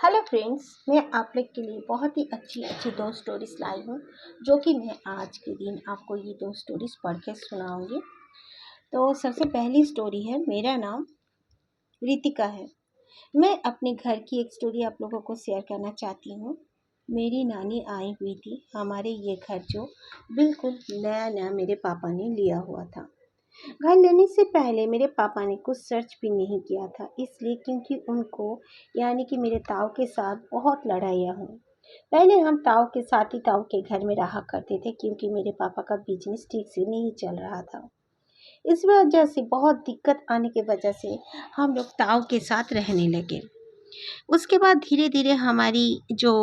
Hello friends, मैं आप लोग के लिए बहुत ही अच्छी दो स्टोरीज लाई हूँ जो कि मैं आज के दिन आपको ये दो स्टोरीज पढ़ के सुनाऊंगी। तो सबसे पहली स्टोरी है, मेरा नाम रितिका है। मैं अपने घर की एक स्टोरी आप लोगों को शेयर करना चाहती हूँ। मेरी नानी आई हुई थी हमारे ये घर, जो बिल्कुल नया नया मेरे पापा ने लिया हुआ था। घर लेने से पहले मेरे पापा ने कुछ सर्च भी नहीं किया था, इसलिए क्योंकि उनको यानी कि मेरे ताऊ के साथ बहुत लड़ाइयाँ हुई। पहले हम ताऊ के साथ ही ताऊ के घर में रहा करते थे, क्योंकि मेरे पापा का बिजनेस ठीक से नहीं चल रहा था। इस वजह से बहुत दिक्कत आने की वजह से हम लोग ताऊ के साथ रहने लगे। उसके बाद धीरे धीरे हमारी जो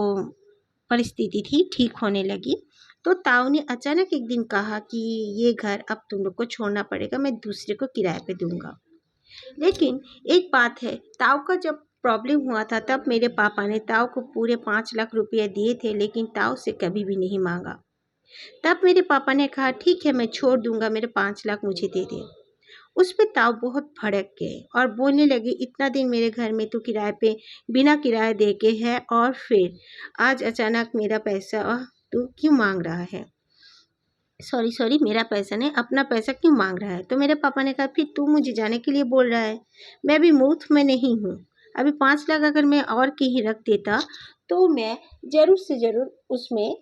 परिस्थिति थी ठीक होने लगी। तो ताऊ ने अचानक एक दिन कहा कि ये घर अब तुम लोग को छोड़ना पड़ेगा, मैं दूसरे को किराए पे दूंगा। लेकिन एक बात है, ताऊ का जब प्रॉब्लम हुआ था तब मेरे पापा ने ताऊ को पूरे 5 लाख रुपए दिए थे, लेकिन ताऊ से कभी भी नहीं मांगा। तब मेरे पापा ने कहा ठीक है, मैं छोड़ दूंगा, मेरे 5 लाख मुझे दे दे। उस पे ताऊ बहुत भड़क गए और बोलने लगे, इतना दिन मेरे घर में तू किराए पे बिना किराए दे के है, और फिर आज अचानक मेरा पैसा तू क्यों मांग रहा है? सॉरी, मेरा पैसा नहीं, अपना पैसा क्यों मांग रहा है? तो मेरे पापा ने कहा, फिर तू मुझे जाने के लिए बोल रहा है? मैं अभी मुफ्त में नहीं हूँ। अभी 5 लाख अगर मैं और कहीं रख देता तो मैं ज़रूर से ज़रूर उसमें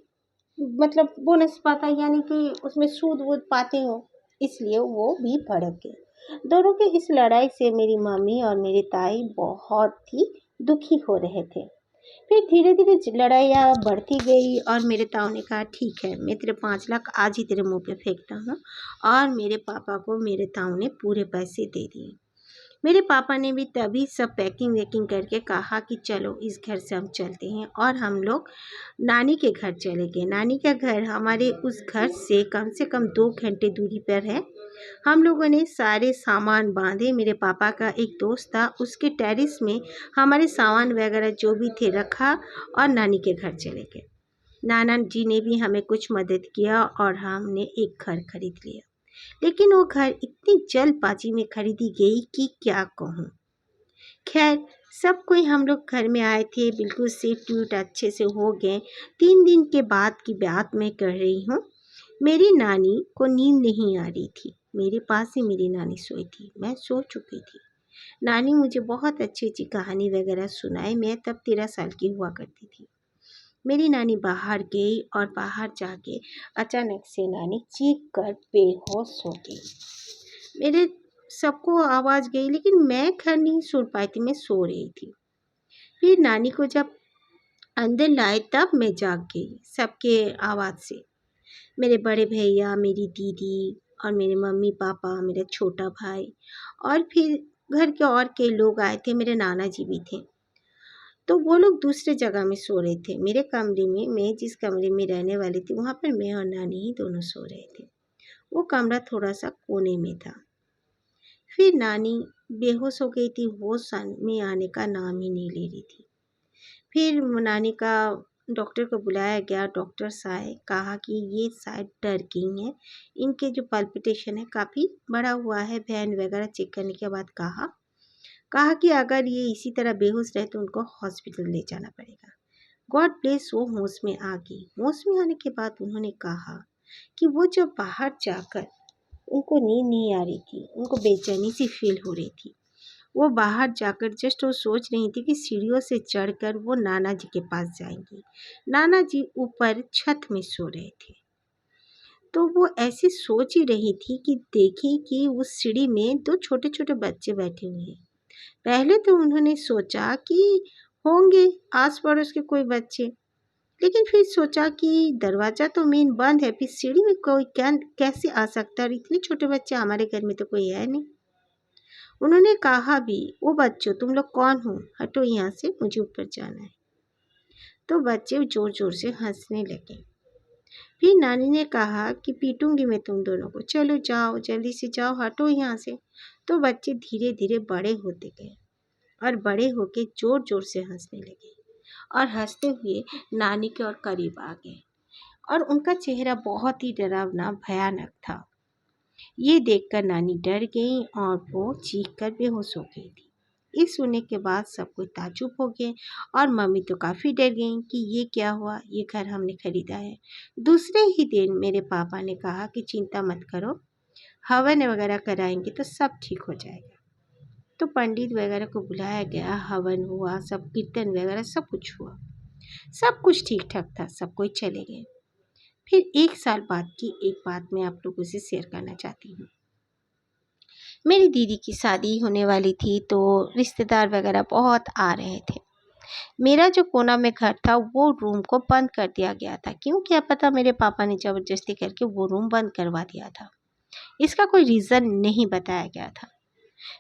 मतलब बोनस पाता, यानी कि उसमें सूद वूद पाते हो। इसलिए वो भी भड़क गए। दोनों के इस लड़ाई से मेरी मम्मी और मेरे ताई बहुत ही दुखी हो रहे थे। फिर धीरे धीरे लड़ाइयाँ बढ़ती गई और मेरे ताऊ ने कहा ठीक है, मैं तेरे 5 लाख आज ही तेरे मुंह पे फेंकता हूँ। और मेरे पापा को मेरे ताऊ ने पूरे पैसे दे दिए। मेरे पापा ने भी तभी सब पैकिंग वैकिंग करके कहा कि चलो इस घर से हम चलते हैं, और हम लोग नानी के घर चले गए। नानी का घर हमारे उस घर से कम 2 घंटे दूरी पर है। हम लोगों ने सारे सामान बांधे। मेरे पापा का एक दोस्त था, उसके टेरेस में हमारे सामान वगैरह जो भी थे रखा और नानी के घर चले गए। नाना जी ने भी हमें कुछ मदद किया और हमने एक घर खरीद लिया। लेकिन वो घर इतनी जल्दबाजी में खरीदी गई कि क्या कहूँ। खैर, सब कोई हम लोग घर में आए थे, बिल्कुल सेट ट्यूट अच्छे से हो गए। 3 दिन के बाद की बात मैं कर रही हूँ। मेरी नानी को नींद नहीं आ रही थी। मेरे पास ही मेरी नानी सोई थी, मैं सो चुकी थी। नानी मुझे बहुत अच्छी अच्छी कहानी वगैरह सुनाई। मैं तब 13 साल की हुआ करती थी। मेरी नानी बाहर गई और बाहर जाके अचानक से नानी चीख कर बेहोश हो गई। मेरे सबको आवाज़ गई, लेकिन मैं खैर नहीं सुन पाई थी, मैं सो रही थी। फिर नानी को जब अंदर लाए तब मैं जाग गई सबके आवाज़ से। मेरे बड़े भैया, मेरी दीदी और मेरे मम्मी पापा, मेरा छोटा भाई और फिर घर के और कई लोग आए थे। मेरे नाना जी भी थे। तो वो लोग दूसरे जगह में सो रहे थे। मेरे कमरे में, मैं जिस कमरे में रहने वाली थी, वहाँ पर मैं और नानी ही दोनों सो रहे थे। वो कमरा थोड़ा सा कोने में था। फिर नानी बेहोश हो गई थी, होश में आने का नाम ही नहीं ले रही थी। फिर नानी का डॉक्टर को बुलाया गया। डॉक्टर्स आए, कहा कि ये शायद डर गई हैं, इनके जो पल्पिटेशन है काफ़ी बढ़ा हुआ है। वैन वगैरह चेक करने के बाद कहा कि अगर ये इसी तरह बेहोश रहे तो उनको हॉस्पिटल ले जाना पड़ेगा। गॉड ब्लेस, वो होश में आ गई। होश में आने के बाद उन्होंने कहा कि वो जब बाहर जाकर उनको नींद नहीं आ रही थी, उनको बेचैनी सी फील हो रही थी। वो बाहर जाकर जस्ट वो सोच रही थी कि सीढ़ियों से चढ़कर वो नाना जी के पास जाएंगी। नाना जी ऊपर छत में सो रहे थे। तो वो ऐसी सोच ही रही थी कि देखी कि उस सीढ़ी में 2 छोटे छोटे बच्चे बैठे हुए हैं। पहले तो उन्होंने सोचा कि होंगे आस पड़ोस के कोई बच्चे, लेकिन फिर सोचा कि दरवाज़ा तो मेन बंद है, फिर सीढ़ी में कोई क्या कैसे आ सकता है, और इतने छोटे बच्चे हमारे घर में तो कोई है नहीं। उन्होंने कहा भी, ओ बच्चों, तुम लोग कौन हो? हटो यहाँ से, मुझे ऊपर जाना है। तो बच्चे ज़ोर ज़ोर से हंसने लगे। फिर नानी ने कहा कि पीटूंगी मैं तुम दोनों को, चलो जाओ, जल्दी से जाओ, हटो यहाँ से। तो बच्चे धीरे धीरे बड़े होते गए और बड़े होके ज़ोर ज़ोर से हंसने लगे और हंसते हुए नानी के और करीब आ गए, और उनका चेहरा बहुत ही डरावना भयानक था। ये देखकर नानी डर गई और वो चीख कर बेहोश हो गई थी। इस सुनने के बाद सब कोई ताज्जुब हो गए और मम्मी तो काफ़ी डर गई कि ये क्या हुआ, ये घर हमने खरीदा है। दूसरे ही दिन मेरे पापा ने कहा कि चिंता मत करो, हवन वगैरह कराएंगे तो सब ठीक हो जाएगा। तो पंडित वगैरह को बुलाया गया, हवन हुआ, सब कीर्तन वगैरह सब कुछ हुआ, सब कुछ ठीक ठाक था, सब कोई चले गए। फिर 1 साल बाद की एक बात मैं आप लोगों से शेयर करना चाहती हूँ। मेरी दीदी की शादी होने वाली थी तो रिश्तेदार वगैरह बहुत आ रहे थे। मेरा जो कोना में घर था वो रूम को बंद कर दिया गया था। क्यों क्या पता, मेरे पापा ने ज़बरदस्ती करके वो रूम बंद करवा दिया था। इसका कोई रीज़न नहीं बताया गया था।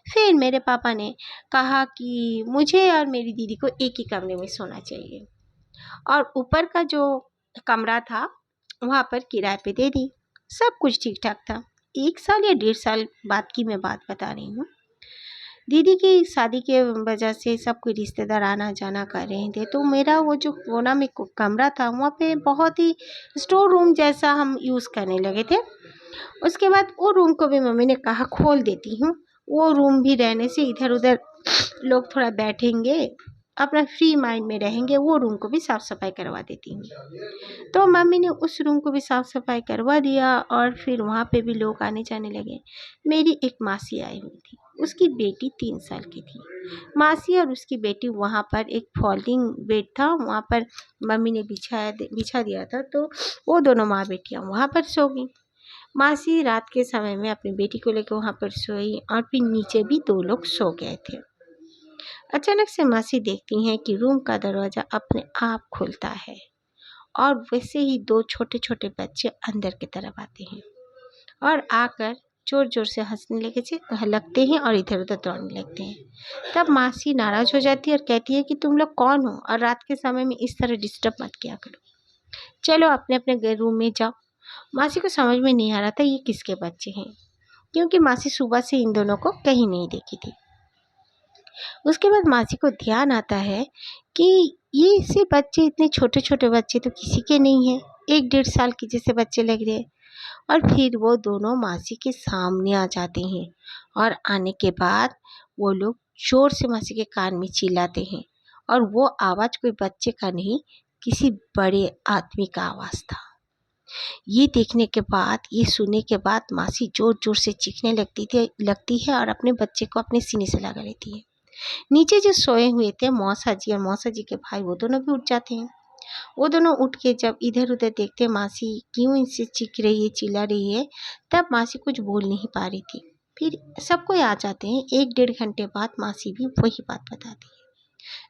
फिर मेरे पापा ने कहा कि मुझे और मेरी दीदी को एक ही कमरे में सोना चाहिए और ऊपर का जो कमरा था वहाँ पर किराए पे दे दी। सब कुछ ठीक ठाक था। 1 साल या 1.5 साल बाद की मैं बात बता रही हूँ। दीदी की शादी के वजह से सब कोई रिश्तेदार आना जाना कर रहे थे, तो मेरा वो जो कोना में कमरा था वहाँ पे बहुत ही स्टोर रूम जैसा हम यूज़ करने लगे थे। उसके बाद वो रूम को भी मम्मी ने कहा खोल देती हूँ, वो रूम भी रहने से इधर उधर लोग थोड़ा बैठेंगे, अपना फ्री माइंड में रहेंगे, वो रूम को भी साफ़ सफाई करवा देती हूँ। तो मम्मी ने उस रूम को भी साफ़ सफाई करवा दिया और फिर वहाँ पे भी लोग आने जाने लगे। मेरी एक मासी आई हुई थी, उसकी बेटी 3 साल की थी। मासी और उसकी बेटी वहाँ पर एक फोल्डिंग बेड था, वहाँ पर मम्मी ने बिछा दिया था, तो वो दोनों माँ बेटियाँ वहाँ पर सो गई। मासी रात के समय में अपनी बेटी को लेकर वहाँ पर सोई और फिर नीचे भी 2 लोग सो गए थे। अचानक से मासी देखती हैं कि रूम का दरवाज़ा अपने आप खुलता है और वैसे ही 2 छोटे छोटे बच्चे अंदर की तरफ आते हैं और आकर जोर जोर से हंसने लगते हैं और इधर उधर दौड़ने लगते हैं। तब मासी नाराज़ हो जाती है और कहती है कि तुम लोग कौन हो और रात के समय में इस तरह डिस्टर्ब मत किया करो, चलो अपने अपने रूम में जाओ। मासी को समझ में नहीं आ रहा था ये किसके बच्चे हैं, क्योंकि मासी सुबह से इन दोनों को कहीं नहीं देखी थी। उसके बाद मासी को ध्यान आता है कि ये से बच्चे, इतने छोटे छोटे बच्चे तो किसी के नहीं हैं, 1-1.5 साल के जैसे बच्चे लग रहे हैं। और फिर वो दोनों मासी के सामने आ जाते हैं और आने के बाद वो लोग जोर से मासी के कान में चिल्लाते हैं और वो आवाज़ कोई बच्चे का नहीं, किसी बड़े आदमी का आवाज़ था। ये देखने के बाद, ये सुनने के बाद मासी जोर जोर से चीखने लगती है और अपने बच्चे को अपने सीने से लगा लेती है। नीचे जो सोए हुए थे मौसा जी और मौसा जी के भाई, वो दोनों भी उठ जाते हैं। वो दोनों उठ के जब इधर उधर देखते हैं मासी क्यों इनसे चीख रही है, चिल्ला रही है, तब मासी कुछ बोल नहीं पा रही थी। फिर सब कोई आ जाते हैं। 1-1.5 घंटे बाद मासी भी वही बात बताती है।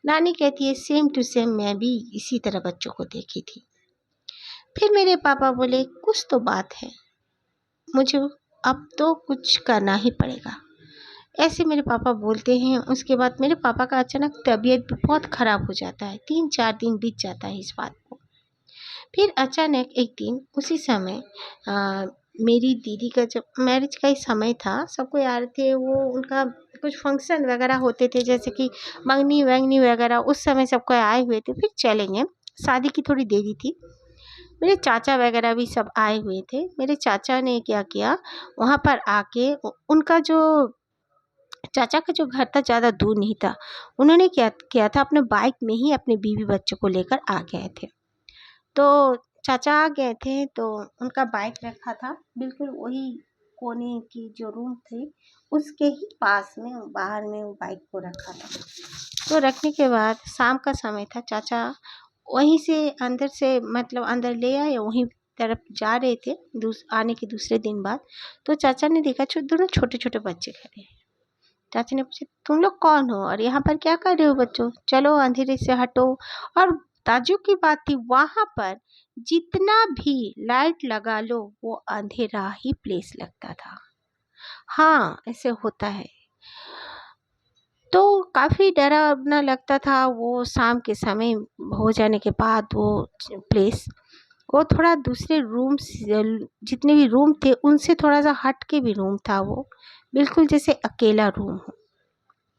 नानी कहती है सेम टू सेम मैं भी इसी तरह बच्चों को देखी थी। फिर मेरे पापा बोले कुछ तो बात है, मुझे अब तो कुछ करना ही पड़ेगा। ऐसे मेरे पापा बोलते हैं। उसके बाद मेरे पापा का अचानक तबीयत भी बहुत ख़राब हो जाता है। 3-4 दिन बीत जाता है इस बात को। फिर अचानक एक दिन उसी समय मेरी दीदी का जब मैरिज का ही समय था, सब कोई आ रहे थे, वो उनका कुछ फंक्शन वगैरह होते थे जैसे कि मंगनी वंगनी वगैरह, उस समय सब कोई आए हुए थे। फिर चलेंगे, शादी की थोड़ी देरी थी। मेरे चाचा वगैरह भी सब आए हुए थे। मेरे चाचा ने क्या किया, वहाँ पर आके उनका जो चाचा का जो घर था ज़्यादा दूर नहीं था, उन्होंने क्या किया था, अपने बाइक में ही अपने बीवी बच्चों को लेकर आ गए थे। तो चाचा आ गए थे तो उनका बाइक रखा था बिल्कुल वही कोने की जो रूम थी उसके ही पास में, बाहर में वो बाइक को रखा था। तो रखने के बाद शाम का समय था, चाचा वहीं से अंदर से मतलब अंदर ले आए, वहीं तरफ जा रहे थे आने के दूसरे दिन बाद। तो चाचा ने देखा दोनों छोटे छोटे बच्चे खड़े हैं। चाचा ने पूछा तुम लोग कौन हो और यहाँ पर क्या कर रहे हो बच्चों, चलो अंधेरे से हटो। और ताज्जुब की बात थी, वहाँ पर जितना भी लाइट लगा लो वो अंधेरा ही प्लेस लगता था। हाँ, ऐसे होता है। तो काफ़ी डरावना लगता था वो। शाम के समय हो जाने के बाद वो प्लेस, वो थोड़ा दूसरे रूम जितने भी रूम थे उनसे थोड़ा सा हट के भी रूम था, वो बिल्कुल जैसे अकेला रूम हो।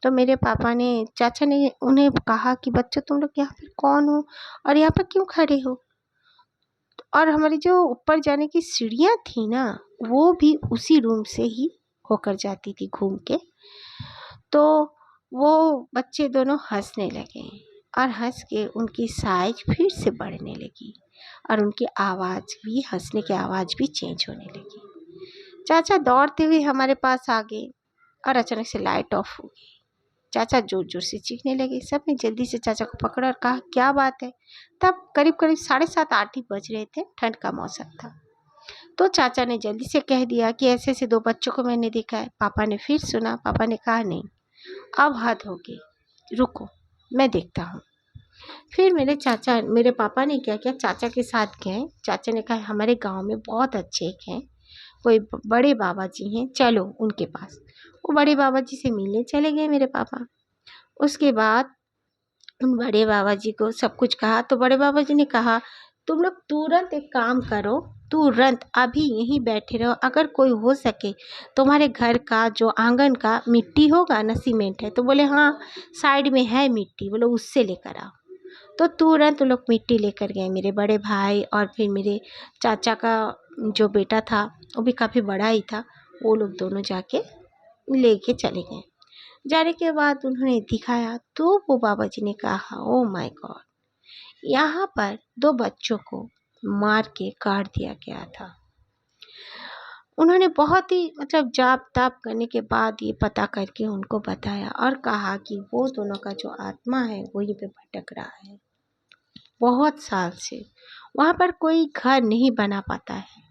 तो मेरे पापा ने, चाचा ने उन्हें कहा कि बच्चों तुम लोग यहाँ पर कौन हो और यहाँ पर क्यों खड़े हो। और हमारी जो ऊपर जाने की सीढ़ियाँ थी ना, वो भी उसी रूम से ही होकर जाती थी घूम के। तो वो बच्चे दोनों हंसने लगे और हंस के उनकी साइज फिर से बढ़ने लगी और उनकी आवाज़ भी, हंसने की आवाज़ भी चेंज होने लगी। चाचा दौड़ते हुए हमारे पास आ गए और अचानक से लाइट ऑफ हो गई। चाचा जोर जोर से चीखने लगे। सबने जल्दी से चाचा को पकड़ा और कहा, क्या बात है? तब करीब करीब 7:30 8 ही बज रहे थे, ठंड का मौसम था। तो चाचा ने जल्दी से कह दिया कि ऐसे ऐसे 2 बच्चों को मैंने देखा है। पापा ने फिर सुना। पापा ने कहा, नहीं, अब हद हो गई, रुको, मैं देखता हूँ। फिर मेरे पापा ने क्या किया, चाचा के साथ गए। चाचा ने कहा, हमारे गांव में बहुत अच्छे एक हैं, कोई बड़े बाबा जी हैं, चलो उनके पास। वो बड़े बाबा जी से मिलने चले गए मेरे पापा। उसके बाद उन बड़े बाबा जी को सब कुछ कहा तो बड़े बाबा जी ने कहा, तुम लोग तुरंत एक काम करो, तुरंत अभी यहीं बैठे रहो। अगर कोई हो सके तुम्हारे घर का जो आंगन का मिट्टी होगा ना, सीमेंट है? तो बोले, हाँ साइड में है मिट्टी, बोलो उससे लेकर आओ। तो तुरंत वो लोग मिट्टी लेकर गए, मेरे बड़े भाई और फिर मेरे चाचा का जो बेटा था वो भी काफ़ी बड़ा ही था। वो लोग दोनों जाके लेके चले गए। जाने के बाद उन्होंने दिखाया तो वो बाबा जी ने कहा, ओ माय गॉड, यहाँ पर 2 बच्चों को मार के काट दिया गया था। उन्होंने बहुत ही जाप ताप करने के बाद ये पता करके उनको बताया और कहा कि वो दोनों का जो आत्मा है वहीं पे भटक रहा है बहुत साल से। वहाँ पर कोई घर नहीं बना पाता है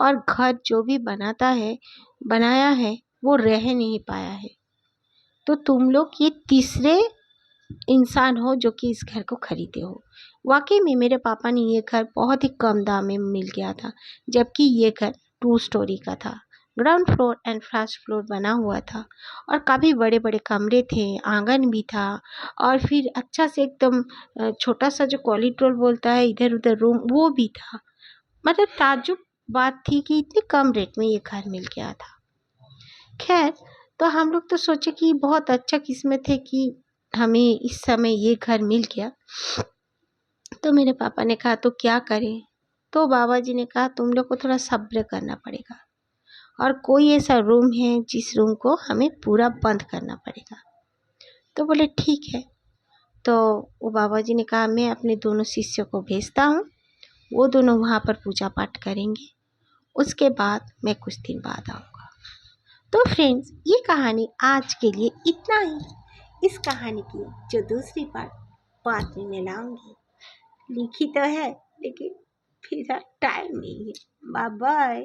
और घर जो भी बनाया है वो रह नहीं पाया है। तो तुम लोग ये तीसरे इंसान हो जो कि इस घर को खरीदे हो। वाकई में मेरे पापा ने ये घर बहुत ही कम दाम में मिल गया था, जबकि ये घर 2 स्टोरी का था। Ground floor and first floor बना हुआ था और काफ़ी बड़े बड़े कमरे थे, आंगन भी था और फिर अच्छा से एकदम छोटा सा जो कॉरिडोर बोलता है, इधर उधर रूम, वो भी था। ताज्जुब बात थी कि इतने कम रेट में ये घर मिल गया था। खैर, तो हम लोग तो सोचे कि बहुत अच्छा किस्मत है कि हमें इस समय ये घर मिल गया। तो मेरे पापा ने कहा, तो क्या करें? तो बाबा जी ने कहा, तुम लोग को थोड़ा सब्र करना पड़ेगा और कोई ऐसा रूम है जिस रूम को हमें पूरा बंद करना पड़ेगा। तो बोले ठीक है। तो वो बाबा जी ने कहा, मैं अपने दोनों शिष्यों को भेजता हूँ, वो दोनों वहाँ पर पूजा पाठ करेंगे, उसके बाद मैं कुछ दिन बाद आऊँगा। तो फ्रेंड्स, ये कहानी आज के लिए इतना ही। इस कहानी की जो दूसरी पार्ट बाद में मैं लाऊंगी। लिखी तो है लेकिन फिर टाइम नहीं है। Bye bye.